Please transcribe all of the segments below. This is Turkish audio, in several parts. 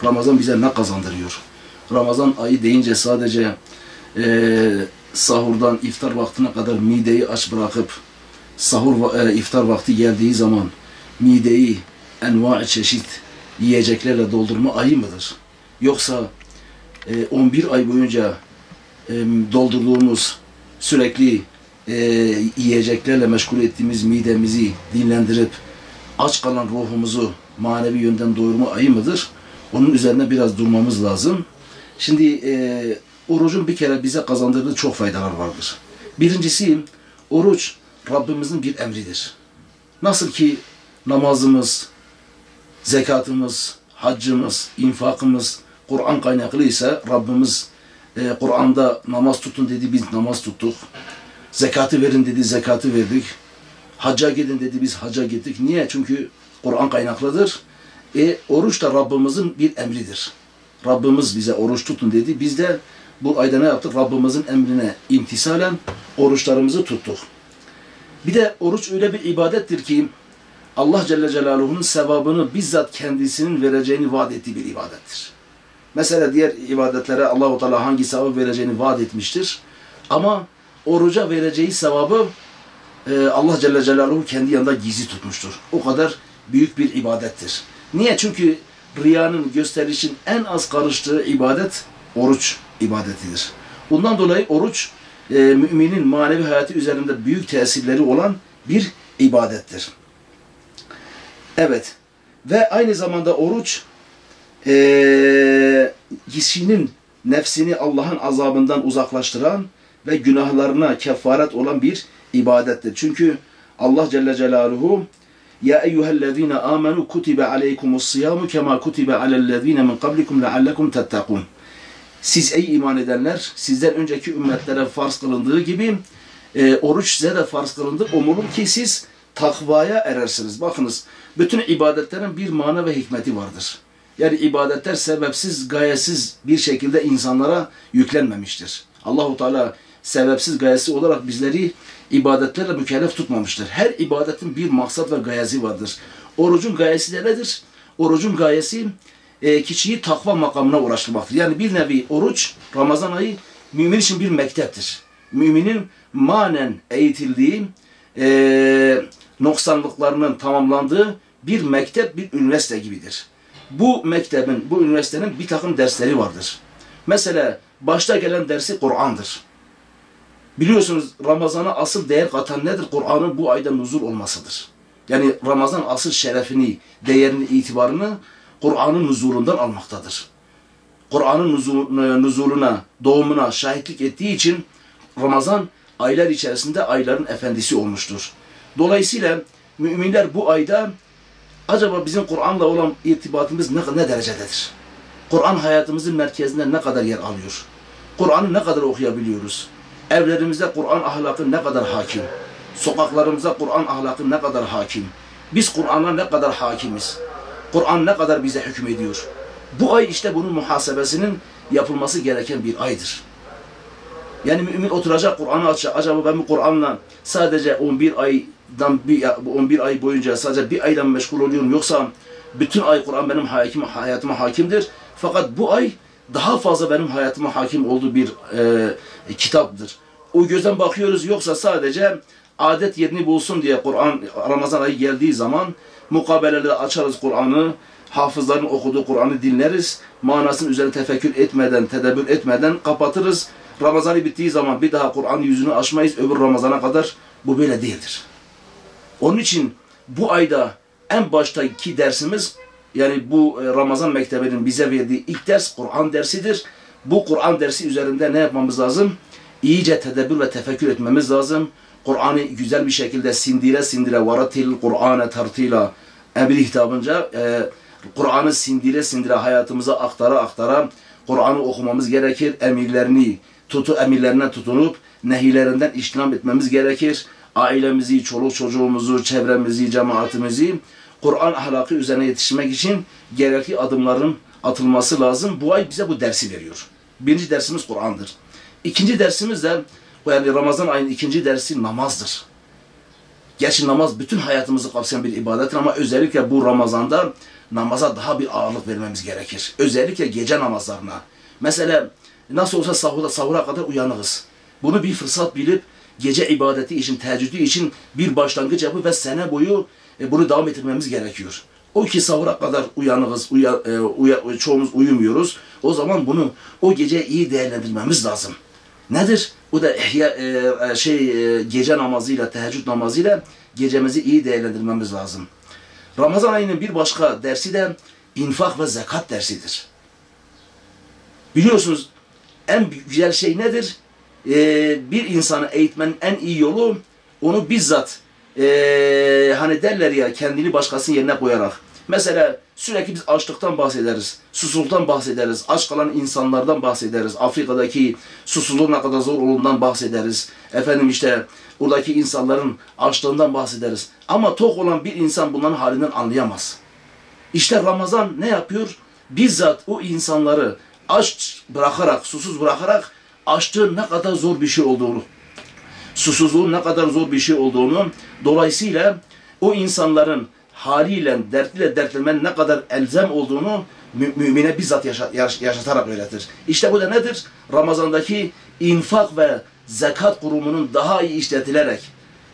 Ramazan bize ne kazandırıyor? Ramazan ayı deyince sadece sahurdan iftar vaktine kadar mideyi aç bırakıp iftar vakti geldiği zaman mideyi enva çeşit yiyeceklerle doldurma ayı mıdır? Yoksa 11 ay boyunca doldurduğumuz sürekli yiyeceklerle meşgul ettiğimiz midemizi dinlendirip aç kalan ruhumuzu manevi yönden doyurma ayı mıdır? Onun üzerine biraz durmamız lazım. Şimdi orucun bir kere bize kazandırdığı çok faydalar vardır. Birincisi, oruç Rabbimizin bir emridir. Nasıl ki namazımız, zekatımız, haccımız, infakımız Kur'an kaynaklıysa Rabbimiz Kur'an'da namaz tutun dedi, biz namaz tuttuk. Zekatı verin dedi, zekatı verdik. Hacca gidin dedi, biz hacca gittik. Niye? Çünkü Kur'an kaynaklıdır. Oruç da Rabbimizin bir emridir. Rabbimiz bize oruç tutun dedi. Biz de bu ayda ne yaptık? Rabbimizin emrine imtisalen oruçlarımızı tuttuk. Bir de oruç öyle bir ibadettir ki Allah Celle Celaluhu'nun sevabını bizzat kendisinin vereceğini vaat ettiği bir ibadettir. Mesela diğer ibadetlere Allah-u Teala hangi sevap vereceğini vaat etmiştir. Ama oruca vereceği sevabı Allah Celle Celaluhu kendi yanında gizli tutmuştur. O kadar büyük bir ibadettir. Niye? Çünkü riyanın, gösterişin en az karıştığı ibadet oruç ibadetidir. Bundan dolayı oruç müminin manevi hayatı üzerinde büyük tesirleri olan bir ibadettir. Evet. Ve aynı zamanda oruç kişinin nefsini Allah'ın azabından uzaklaştıran ve günahlarına kefaret olan bir ibadettir. Çünkü Allah Celle Celaluhu Ya eyyühellezine amenu kutibe aleykumus-siyamu kema kutibe alellezine min qablikum leallekum tettakun. Siz ey iman edenler, sizden önceki ümmetlere farz kılındığı gibi oruç size de farz kılındı. Umulur ki siz takvaya erersiniz. Bakınız, bütün ibadetlerin bir mana ve hikmeti vardır. Yani ibadetler sebepsiz, gayesiz bir şekilde insanlara yüklenmemiştir. Allahu Teala sebepsiz, gayesi olarak bizleri ibadetlerle mükellef tutmamıştır. Her ibadetin bir maksat ve gayesi vardır. Orucun gayesi de nedir? Orucun gayesi kişiyi takva makamına ulaştırmaktır. Yani bir nevi oruç, Ramazan ayı mümin için bir mekteptir. Müminin manen eğitildiği, noksanlıklarının tamamlandığı bir mektep, bir üniversite gibidir. Bu mektebin, bu üniversitenin bir takım dersleri vardır. Mesela başta gelen dersi Kur'an'dır. Biliyorsunuz Ramazan'a asıl değer katan nedir? Kur'an'ın bu ayda nuzul olmasıdır. Yani Ramazan asıl şerefini, değerini, itibarını Kur'an'ın nuzulundan almaktadır. Kur'an'ın nuzuluna, doğumuna şahitlik ettiği için Ramazan aylar içerisinde ayların efendisi olmuştur. Dolayısıyla müminler bu ayda acaba bizim Kur'an'la olan irtibatımız ne derecededir? Kur'an hayatımızın merkezinde ne kadar yer alıyor? Kur'an'ı ne kadar okuyabiliyoruz? Evlerimizde Kur'an ahlakı ne kadar hakim? Sokaklarımızda Kur'an ahlakı ne kadar hakim? Biz Kur'an'a ne kadar hakimiz? Kur'an ne kadar bize hükmediyor? Bu ay işte bunun muhasebesinin yapılması gereken bir aydır. Yani mümin oturacak, Kur'an'ı açacak. Acaba ben bu Kur'an'la sadece 11 ay boyunca sadece bir ayla meşgul oluyorum, yoksa bütün ay Kur'an benim hayatıma hakimdir. Fakat bu ay daha fazla benim hayatıma hakim olduğu bir kitaptır. O gözden bakıyoruz, yoksa sadece adet yerini bulsun diye Kur'an Ramazan ayı geldiği zaman mukabelelerde açarız Kur'an'ı, hafızların okuduğu Kur'an'ı dinleriz, manasının üzerine tefekkür etmeden, tedebbür etmeden kapatırız. Ramazan'ı bittiği zaman bir daha Kur'an yüzünü açmayız, öbür Ramazan'a kadar. Bu böyle değildir. Onun için bu ayda en baştaki dersimiz, yani bu Ramazan mektebinin bize verdiği ilk ders Kur'an dersidir. Bu Kur'an dersi üzerinde ne yapmamız lazım? İyice tedebbür ve tefekkür etmemiz lazım. Kur'an'ı güzel bir şekilde sindire sindire varatil Kur'an'e tartıyla emri hitabınca Kur'an'ı sindire sindire hayatımıza aktara Kur'an'ı okumamız gerekir. Emirlerine tutunup nehilerinden iştinam etmemiz gerekir. Ailemizi, çoluk çocuğumuzu, çevremizi, cemaatimizi Kur'an ahlakı üzerine yetişmek için gerekli adımların atılması lazım. Bu ay bize bu dersi veriyor. Birinci dersimiz Kur'an'dır. İkinci dersimiz de, yani Ramazan ayının ikinci dersi namazdır. Gerçi namaz bütün hayatımızı kapsayan bir ibadettir ama özellikle bu Ramazan'da namaza daha bir ağırlık vermemiz gerekir. Özellikle gece namazlarına. Mesela nasıl olsa sahura kadar uyanığız. Bunu bir fırsat bilip gece ibadeti için, teheccüdü için bir başlangıç yapıp ve sene boyu bunu devam ettirmemiz gerekiyor. O ki sahura kadar uyanığız, çoğumuz uyumuyoruz. O zaman bunu o gece iyi değerlendirmemiz lazım. Nedir? Bu da gece namazıyla, teheccüd namazıyla gecemizi iyi değerlendirmemiz lazım. Ramazan ayının bir başka dersi de infak ve zekat dersidir. Biliyorsunuz en güzel şey nedir? Bir insanı eğitmenin en iyi yolu onu bizzat hani derler ya kendini başkasının yerine koyarak. Mesela sürekli biz açlıktan bahsederiz, susuzluktan bahsederiz, aç kalan insanlardan bahsederiz, Afrika'daki susuzluğun ne kadar zor olduğundan bahsederiz. Efendim işte oradaki insanların açlığından bahsederiz. Ama tok olan bir insan bunların halinden anlayamaz. İşte Ramazan ne yapıyor? Bizzat o insanları aç bırakarak, susuz bırakarak açlığın ne kadar zor bir şey olduğunu, susuzluğun ne kadar zor bir şey olduğunu, dolayısıyla o insanların haliyle, dertliyle dertlenmenin ne kadar elzem olduğunu mümine bizzat yaşatarak öğretir. İşte bu da nedir? Ramazandaki infak ve zekat kurumunun daha iyi işletilerek,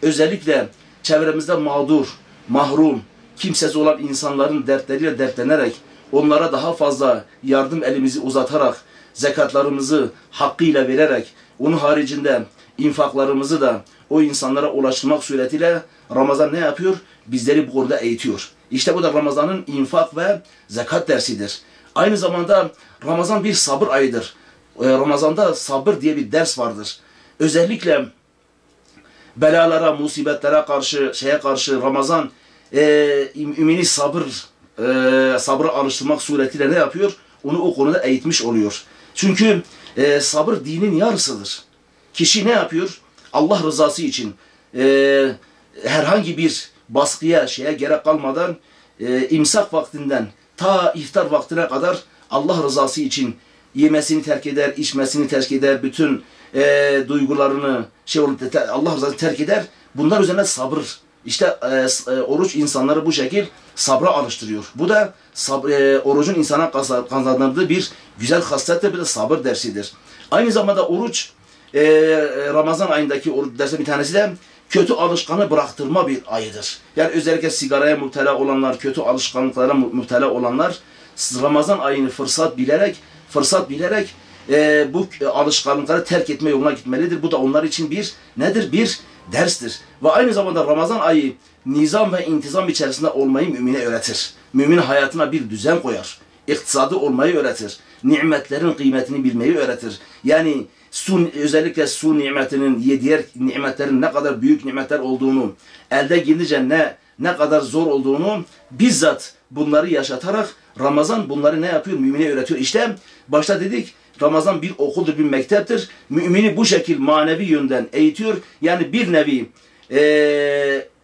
özellikle çevremizde mağdur, mahrum, kimsesiz olan insanların dertleriyle dertlenerek, onlara daha fazla yardım elimizi uzatarak, zekatlarımızı hakkıyla vererek, onun haricinde infaklarımızı da o insanlara ulaştırmak suretiyle Ramazan ne yapıyor? Bizleri bu konuda eğitiyor. İşte bu da Ramazan'ın infak ve zekat dersidir. Aynı zamanda Ramazan bir sabır ayıdır. Ramazan'da sabır diye bir ders vardır. Özellikle belalara, musibetlere karşı Ramazan mümini sabrı alıştırmak suretiyle ne yapıyor? Onu o konuda eğitmiş oluyor. Çünkü sabır dinin yarısıdır. Kişi ne yapıyor? Allah rızası için herhangi bir baskıya, gerek kalmadan imsak vaktinden ta iftar vaktine kadar Allah rızası için yemesini terk eder, içmesini terk eder, bütün duygularını Allah rızası terk eder. Bunlar üzerine sabır. İşte oruç insanları bu şekil sabra alıştırıyor. Bu da orucun insana kazandırdığı bir güzel haslettir, bir de sabır dersidir. Aynı zamanda oruç Ramazan ayındaki oruç dersi bir tanesi de kötü alışkanlığı bıraktırma bir ayıdır. Yani özellikle sigaraya müptela olanlar, kötü alışkanlıklara müptela olanlar Ramazan ayını fırsat bilerek bu alışkanlıkları terk etme yoluna gitmelidir. Bu da onlar için bir nedir? Bir derstir. Ve aynı zamanda Ramazan ayı nizam ve intizam içerisinde olmayı mümine öğretir. Mümin hayatına bir düzen koyar. İktisadı olmayı öğretir. Nimetlerin kıymetini bilmeyi öğretir. Yani özellikle su nimetinin, diğer nimetlerin ne kadar büyük nimetler olduğunu, elde gelince ne kadar zor olduğunu bizzat bunları yaşatarak Ramazan bunları ne yapıyor? Mümine öğretiyor. İşte başta dedik Ramazan bir okuldur, bir mekteptir. Mümini bu şekil manevi yönden eğitiyor. Yani bir nevi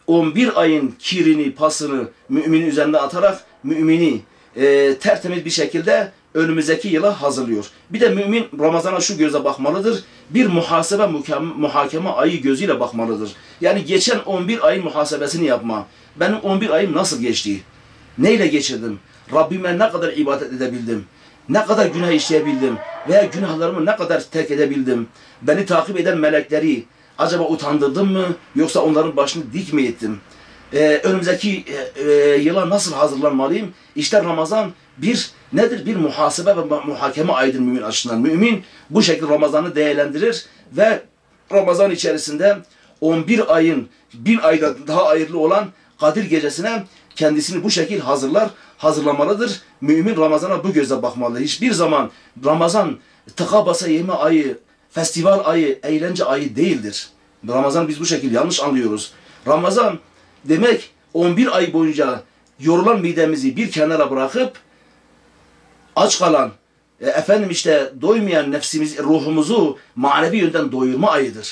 11 ayın kirini, pasını müminin üzerinde atarak mümini tertemiz bir şekilde önümüzdeki yıla hazırlıyor. Bir de mümin Ramazan'a şu göze bakmalıdır. Bir muhakeme ayı gözüyle bakmalıdır. Yani geçen 11 ayın muhasebesini yapma. Benim 11 ayım nasıl geçti? Neyle geçirdim? Rabbime ne kadar ibadet edebildim? Ne kadar günah işleyebildim? Veya günahlarımı ne kadar terk edebildim? Beni takip eden melekleri acaba utandırdım mı? Yoksa onların başını dik mi ettim? Önümüzdeki yıla nasıl hazırlanmalıyım? İşte Ramazan bir nedir? Bir muhasebe ve muhakeme ayıdır mümin açısından. Mümin bu şekilde Ramazan'ı değerlendirir ve Ramazan içerisinde 11 ayın bir aydan daha hayırlı olan Kadir Gecesi'ne kendisini bu şekil hazırlamalıdır. Mümin Ramazan'a bu gözle bakmalı. Hiçbir zaman Ramazan tıka basa yeme ayı, festival ayı, eğlence ayı değildir. Ramazan biz bu şekilde yanlış anlıyoruz. Ramazan demek 11 ay boyunca yorulan midemizi bir kenara bırakıp aç kalan, doymayan nefsimizi, ruhumuzu manevi yönden doyurma ayıdır.